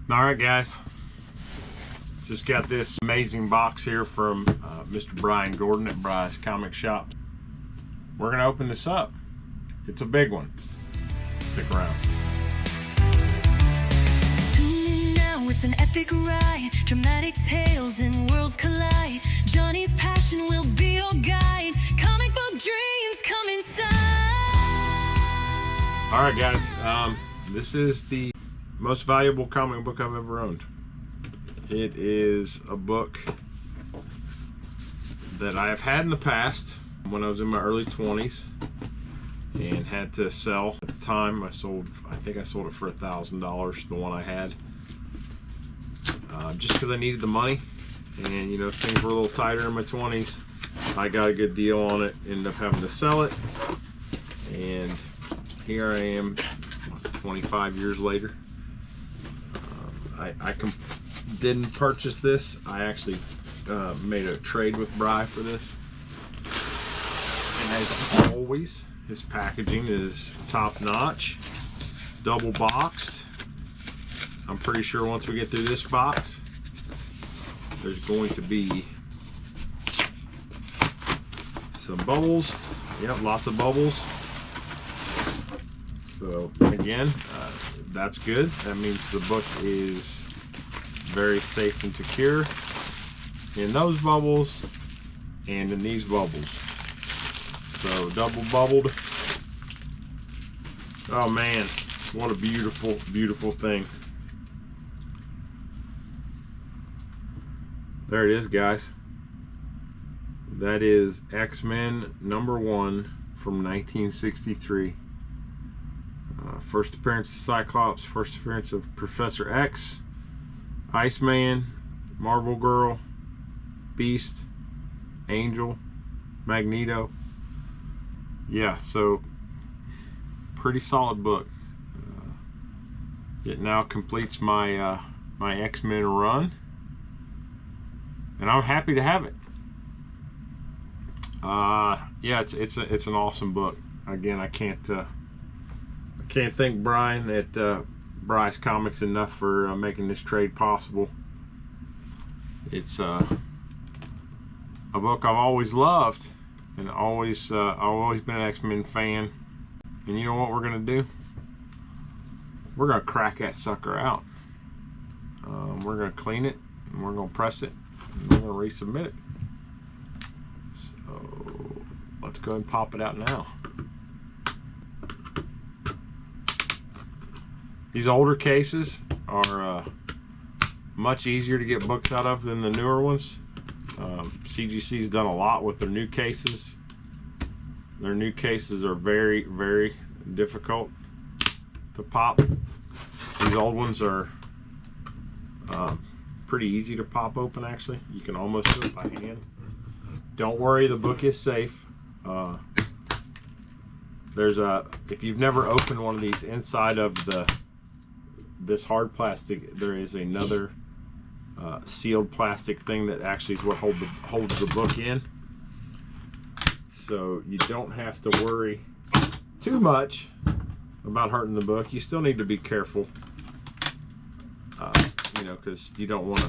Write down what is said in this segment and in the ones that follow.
All right, guys, just got this amazing box here from Mr. Brian Gordon at Bry's Comic Shop. We're gonna open this up. It's a big one. Stick around. Tune in now, it's an epic ride. Dramatic tales and worlds collide. Johnny's passion will be your guide. Comic book dreams come inside. All right, guys, this is the most valuable comic book I've ever owned. It is a book that I have had in the past when I was in my early 20s and had to sell. At the time, I think I sold it for $1,000, the one I had, just because I needed the money, and you know, things were a little tighter in my 20s. I got a good deal on it, ended up having to sell it, and here I am 25 years later. I didn't purchase this. I actually made a trade with Bry for this. And as always, his packaging is top notch, double boxed. I'm pretty sure once we get through this box, there's going to be some bubbles. Yep, lots of bubbles. So again, that's good. That means the book is very safe and secure in those bubbles and in these bubbles. So double bubbled. Oh man, what a beautiful, beautiful thing. There it is, guys. That is X-Men #1 from 1963. First appearance of Cyclops, first appearance of Professor X, Iceman, Marvel Girl, Beast, Angel, Magneto. Yeah, so pretty solid book. It now completes my my X-Men run, and I'm happy to have it. Yeah, it's an awesome book. Again, I can't thank Brian at Bry's Comics enough for making this trade possible. It's a book I've always loved, and I've always been an X-Men fan. And you know what we're gonna do? We're gonna crack that sucker out. We're gonna clean it, and we're gonna press it, and we're gonna resubmit it. So let's go ahead and pop it out now. These older cases are much easier to get books out of than the newer ones. CGC's done a lot with their new cases. Their new cases are very, very difficult to pop. These old ones are pretty easy to pop open, actually. You can almost do it by hand. Don't worry, the book is safe. If you've never opened one of these, inside of this hard plastic, there is another sealed plastic thing that actually is what holds the book in. So you don't have to worry too much about hurting the book. You still need to be careful, you know, because you don't want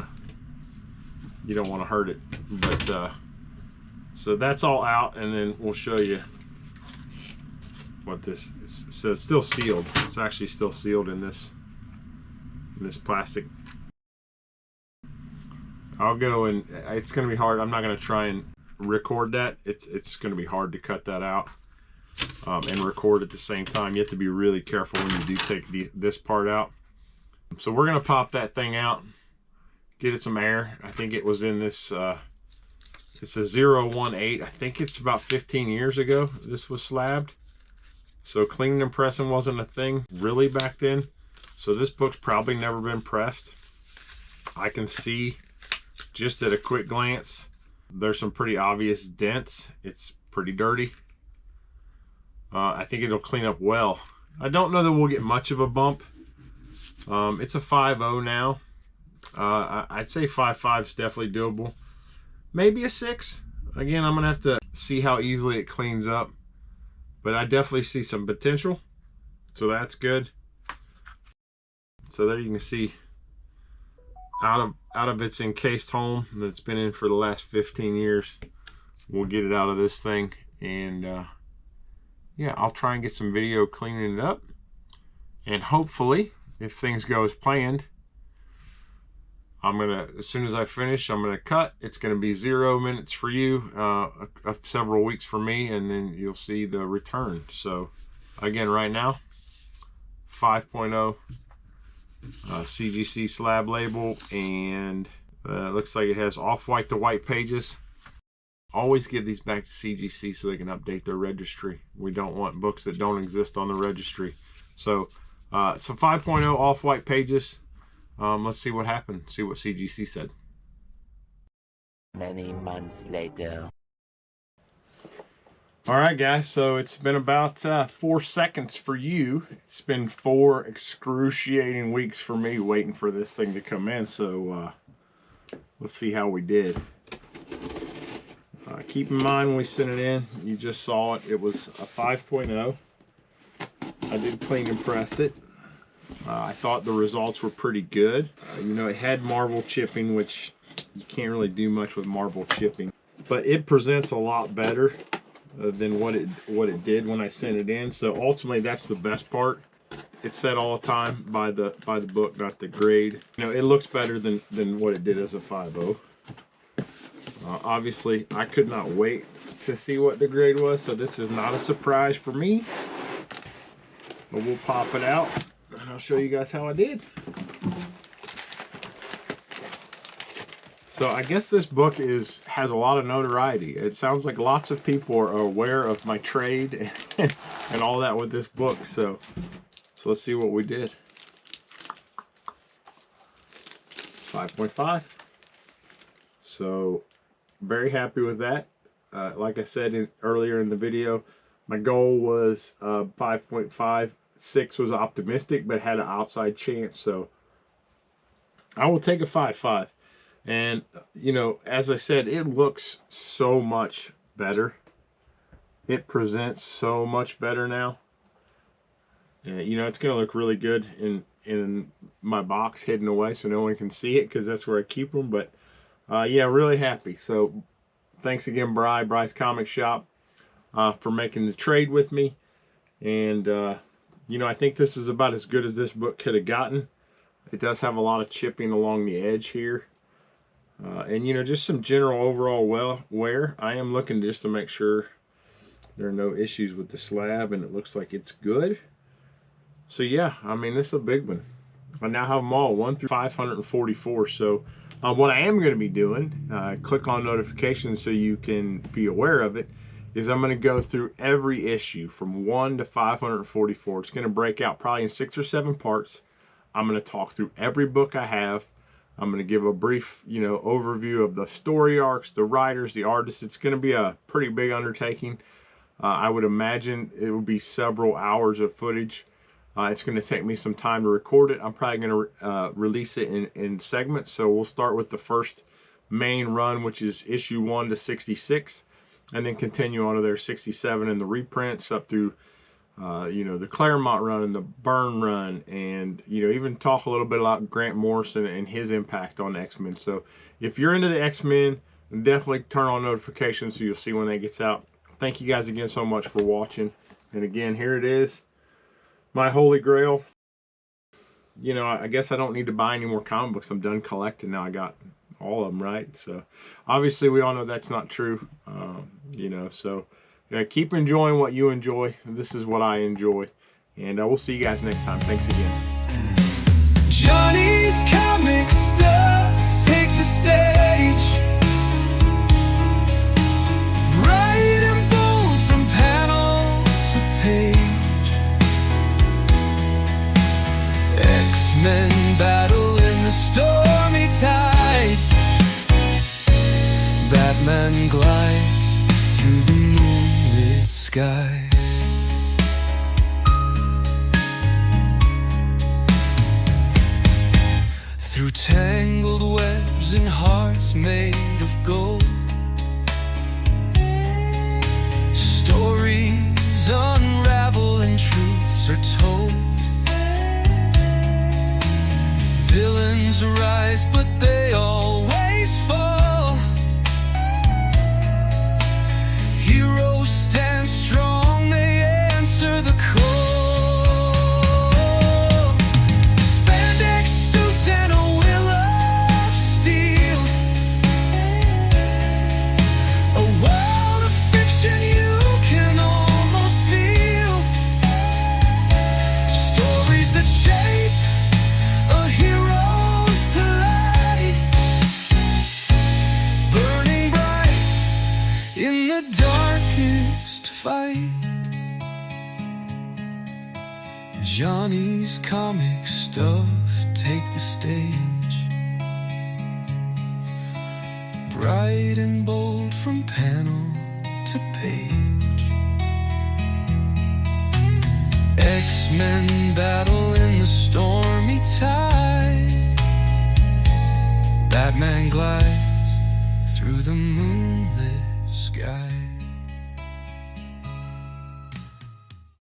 to hurt it. But so that's all out, and then we'll show you what this is. So it's still sealed. It's actually still sealed in this plastic. I'll go, and it's going to be hard. I'm not going to try and record that. It's going to be hard to cut that out and record at the same time. You have to be really careful when you do take this part out. So we're going to pop that thing out, get it some air. I think it was in this, it's a 018. I think it's about 15 years ago this was slabbed. So cleaning and pressing wasn't a thing really back then. So this book's probably never been pressed. I can see just at a quick glance, there's some pretty obvious dents. It's pretty dirty. I think it'll clean up well. I don't know that we'll get much of a bump. It's a 5.0 now. I'd say 5.5 is definitely doable. Maybe a 6. Again, I'm gonna have to see how easily it cleans up. But I definitely see some potential. So that's good. So there you can see out of its encased home that it's been in for the last 15 years. We'll get it out of this thing, and yeah, I'll try and get some video cleaning it up, and hopefully, if things go as planned, I'm gonna, as soon as I finish, I'm gonna cut. It's gonna be 0 minutes for you, several weeks for me, and then you'll see the return. So again, right now, 5.0 CGC slab label, and looks like it has off-white to white pages. Always give these back to CGC so they can update their registry. We don't want books that don't exist on the registry. So 5.0 off-white pages. Let's see what happened. See what CGC said. Many months later. All right, guys. So it's been about 4 seconds for you. It's been 4 excruciating weeks for me waiting for this thing to come in. So let's see how we did. Keep in mind when we sent it in, you just saw it. It was a 5.0. I did clean and press it. I thought the results were pretty good. You know, it had marble chipping, which you can't really do much with marble chipping, but it presents a lot better than what it did when I sent it in. So ultimately, that's the best part. It's said all the time by the book, not the grade. You know, it looks better than what it did as a 5.0. Obviously, I could not wait to see what the grade was, so this is not a surprise for me. But we'll pop it out, and I'll show you guys how I did. So I guess this book has a lot of notoriety. It sounds like lots of people are aware of my trade and all that with this book. So let's see what we did. 5.5. So very happy with that. Like I said earlier in the video, my goal was 5.5. 6 was optimistic, but had an outside chance. So I will take a 5.5. And, you know, as I said, it looks so much better. It presents so much better now. You know, it's going to look really good in my box hidden away so no one can see it, because that's where I keep them. But, yeah, really happy. So thanks again, Bry's Comic Shop, for making the trade with me. And, you know, I think this is about as good as this book could have gotten. It does have a lot of chipping along the edge here. And, you know, just some general overall wear. I am looking just to make sure there are no issues with the slab, and it looks like it's good. So, yeah, I mean, this is a big one. I now have them all, 1 through 544. So, what I am going to be doing, click on notifications so you can be aware of it, is I'm going to go through every issue from 1 to 544. It's going to break out probably in 6 or 7 parts. I'm going to talk through every book I have. I'm going to give a brief, you know, overview of the story arcs, the writers, the artists. It's going to be a pretty big undertaking. I would imagine it will be several hours of footage. It's going to take me some time to record it. I'm probably going to release it in segments. So we'll start with the first main run, which is issue 1 to 66, and then continue on to their 67 and the reprints up through you know, the Claremont run and the Byrne run, and, you know, even talk a little bit about Grant Morrison and his impact on X-Men. So if you're into the X-Men, definitely turn on notifications so you'll see when that gets out. Thank you guys again so much for watching. And again, here it is, my holy grail. You know, I guess I don't need to buy any more comic books. I'm done collecting now. I got all of them, right? So obviously we all know that's not true. You know, so yeah, keep enjoying what you enjoy. This is what I enjoy. And we'll see you guys next time. Thanks again. Johnny's comic stuff, take the stage. Bright and bold from panel to page. X-Men battle in the stormy tide. Batman glides through the moonlit sky. Through tangled webs and hearts made of gold. Stories unravel and truths are told. Villains Heroes rise, but they always fall. Heroes stand strong, they answer the call. Spandex suits and a will of steel, a world of fiction you can almost feel. Stories that shape a hero's plight, burning bright in the darkest fight. Johnny's comic stuff take the stage, bright and bold from panel to page. X-Men battle in the stormy tide, Batman glides through the moonlit sky.